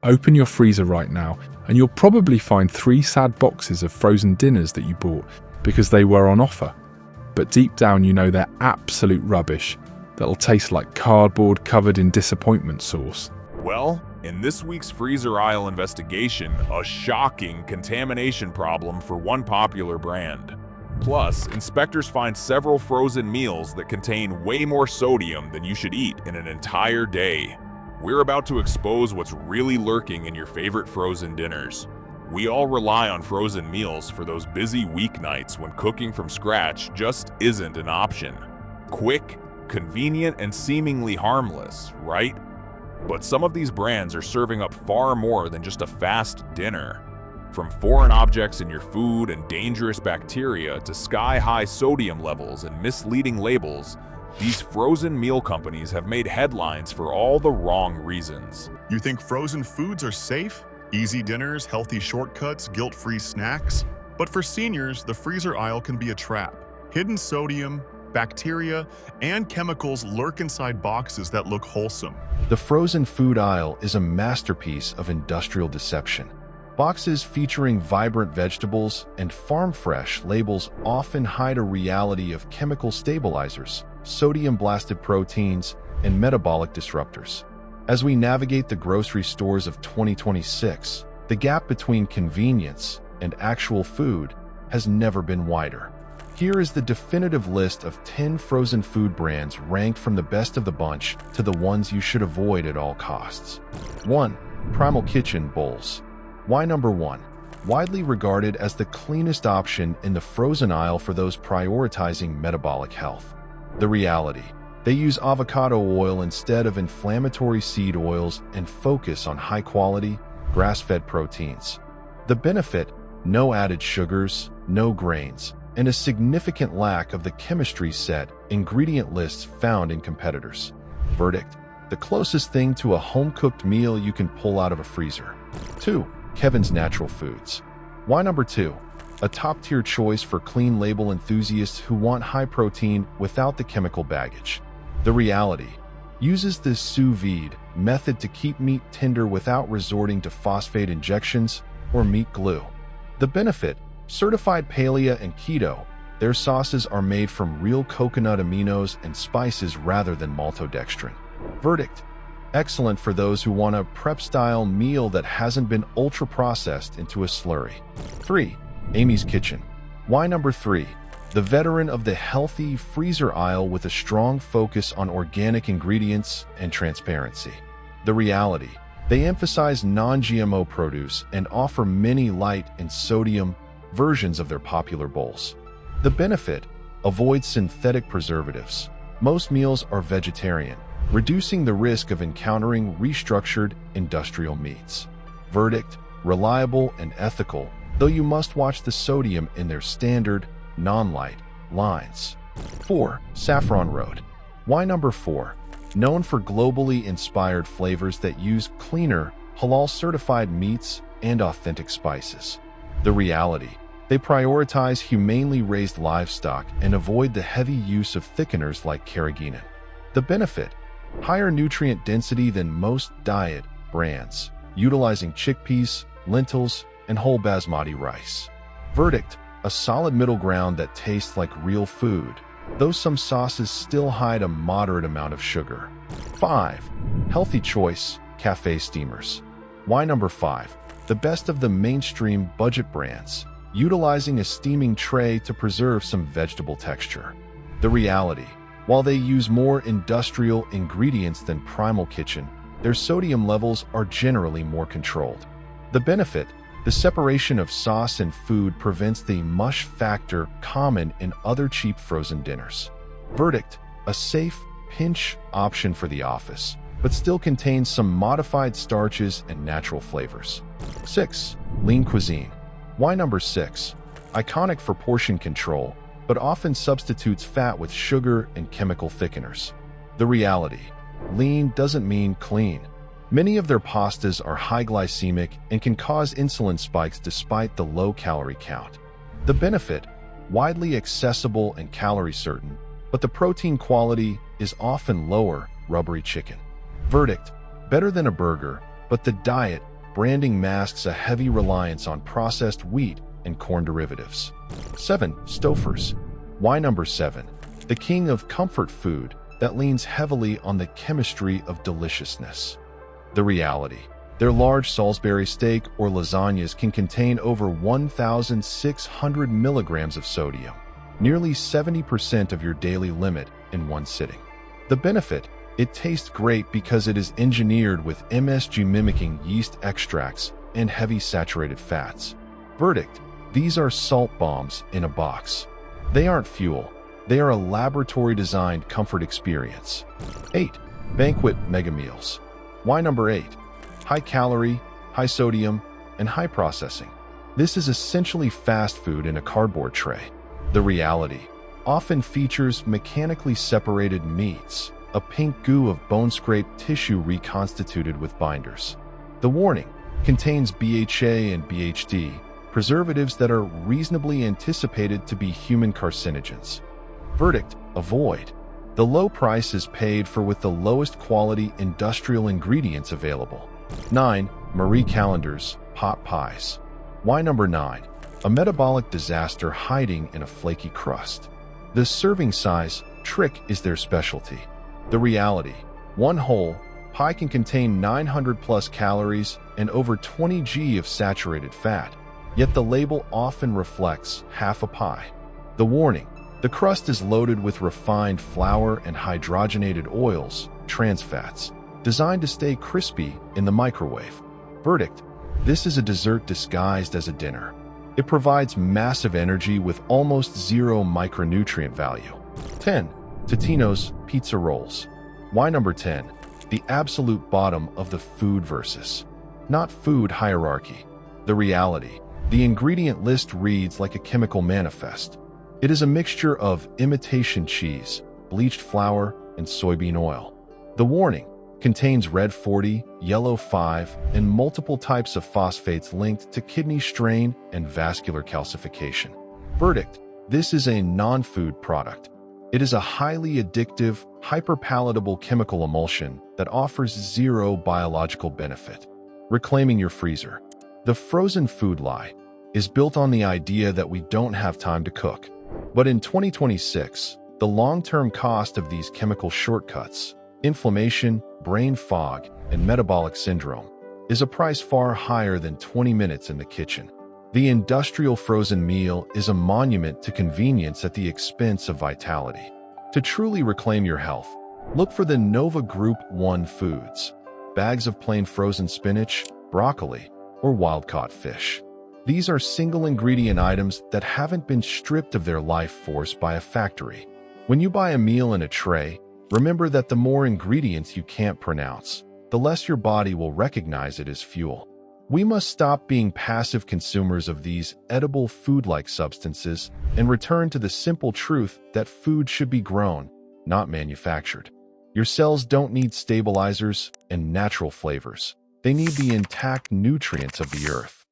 Open your freezer right now, and you'll probably find 3 sad boxes of frozen dinners that you bought because they were on offer. But deep down you know they're absolute rubbish that'll taste like cardboard covered in disappointment sauce. Well, in this week's freezer aisle investigation, a shocking contamination problem for one popular brand. Plus, inspectors find several frozen meals that contain way more sodium than you should eat in an entire day. We're about to expose what's really lurking in your favorite frozen dinners. We all rely on frozen meals for those busy weeknights when cooking from scratch just isn't an option. Quick, convenient, and seemingly harmless, right? But some of these brands are serving up far more than just a fast dinner. From foreign objects in your food and dangerous bacteria to sky-high sodium levels and misleading labels, these frozen meal companies have made headlines for all the wrong reasons. You think frozen foods are safe? Easy dinners, healthy shortcuts, guilt-free snacks? But for seniors, the freezer aisle can be a trap. Hidden sodium, bacteria, and chemicals lurk inside boxes that look wholesome. The frozen food aisle is a masterpiece of industrial deception. Boxes featuring vibrant vegetables and farm-fresh labels often hide a reality of chemical stabilizers, sodium-blasted proteins, and metabolic disruptors. As we navigate the grocery stores of 2026, the gap between convenience and actual food has never been wider. Here is the definitive list of 10 frozen food brands ranked from the best of the bunch to the ones you should avoid at all costs. 1. Primal Kitchen Bowls. Why number 1? Widely regarded as the cleanest option in the frozen aisle for those prioritizing metabolic health. The reality: they use avocado oil instead of inflammatory seed oils and focus on high-quality, grass-fed proteins. The benefit: no added sugars, no grains, and a significant lack of the chemistry set ingredient lists found in competitors. Verdict: the closest thing to a home-cooked meal you can pull out of a freezer. 2. Kevin's Natural Foods. Why number 2? A top-tier choice for clean label enthusiasts who want high protein without the chemical baggage. The reality: uses this sous vide method to keep meat tender without resorting to phosphate injections or meat glue. The benefit: certified paleo and keto. Their sauces are made from real coconut aminos and spices rather than maltodextrin. Verdict: excellent for those who want a prep-style meal that hasn't been ultra-processed into a slurry. 3. Amy's Kitchen. Why number 3? The veteran of the healthy freezer aisle with a strong focus on organic ingredients and transparency. The reality: they emphasize non-GMO produce and offer many light and sodium versions of their popular bowls. The benefit: avoid synthetic preservatives. Most meals are vegetarian, reducing the risk of encountering restructured industrial meats. Verdict: reliable and ethical, though you must watch the sodium in their standard, non-light lines. 4. Saffron Road. Why number 4? Known for globally inspired flavors that use cleaner, halal-certified meats and authentic spices. The reality: they prioritize humanely raised livestock and avoid the heavy use of thickeners like carrageenan. The benefit: higher nutrient density than most diet brands, utilizing chickpeas, lentils, and whole basmati rice. Verdict: a solid middle ground that tastes like real food, though some sauces still hide a moderate amount of sugar. 5. Healthy Choice Cafe Steamers. Why number 5? The best of the mainstream budget brands, utilizing a steaming tray to preserve some vegetable texture. The reality: while they use more industrial ingredients than Primal Kitchen, their sodium levels are generally more controlled. The benefit: the separation of sauce and food prevents the mush factor common in other cheap frozen dinners. Verdict: a safe, pinch option for the office, but still contains some modified starches and natural flavors. 6. Lean Cuisine. Why number 6? Iconic for portion control, but often substitutes fat with sugar and chemical thickeners. The reality: lean doesn't mean clean. Many of their pastas are high glycemic and can cause insulin spikes despite the low calorie count. The benefit: widely accessible and calorie certain, but the protein quality is often lower, rubbery chicken. Verdict: better than a burger, but the diet branding masks a heavy reliance on processed wheat and corn derivatives. 7. Stouffer's. Why number 7? The king of comfort food that leans heavily on the chemistry of deliciousness. The reality. Their large Salisbury steak or lasagnas can contain over 1,600 milligrams of sodium, nearly 70% of your daily limit in one sitting. The benefit? It tastes great because it is engineered with MSG mimicking yeast extracts and heavy saturated fats. Verdict: these are salt bombs in a box. They aren't fuel. They are a laboratory-designed comfort experience. 8. Banquet Mega Meals. Why number 8? High calorie, high sodium, and high processing. This is essentially fast food in a cardboard tray. The reality often features mechanically separated meats, a pink goo of bone-scraped tissue reconstituted with binders. The warning: contains BHA and BHD, preservatives that are reasonably anticipated to be human carcinogens. Verdict: avoid. The low price is paid for with the lowest quality industrial ingredients available. 9. Marie Callender's Pot Pies. Why number 9? A metabolic disaster hiding in a flaky crust. The serving size trick is their specialty. The reality: one whole pie can contain 900 plus calories and over 20 g of saturated fat, yet the label often reflects half a pie. The warning: the crust is loaded with refined flour and hydrogenated oils, trans fats, designed to stay crispy in the microwave. Verdict: this is a dessert disguised as a dinner. It provides massive energy with almost zero micronutrient value. 10. Totino's Pizza Rolls. Why number 10? The absolute bottom of the food versus not food hierarchy. The reality: the ingredient list reads like a chemical manifest. It is a mixture of imitation cheese, bleached flour, and soybean oil. The warning: contains red 40, yellow 5, and multiple types of phosphates linked to kidney strain and vascular calcification. Verdict: this is a non-food product. It is a highly addictive, hyperpalatable chemical emulsion that offers zero biological benefit. Reclaiming your freezer. The frozen food lie is built on the idea that we don't have time to cook. But in 2026, the long-term cost of these chemical shortcuts, inflammation, brain fog, and metabolic syndrome, is a price far higher than 20 minutes in the kitchen. The industrial frozen meal is a monument to convenience at the expense of vitality. To truly reclaim your health, look for the Nova Group 1 foods: bags of plain frozen spinach, broccoli, or wild-caught fish. These are single-ingredient items that haven't been stripped of their life force by a factory. When you buy a meal in a tray, remember that the more ingredients you can't pronounce, the less your body will recognize it as fuel. We must stop being passive consumers of these edible food-like substances and return to the simple truth that food should be grown, not manufactured. Your cells don't need stabilizers and natural flavors. They need the intact nutrients of the earth.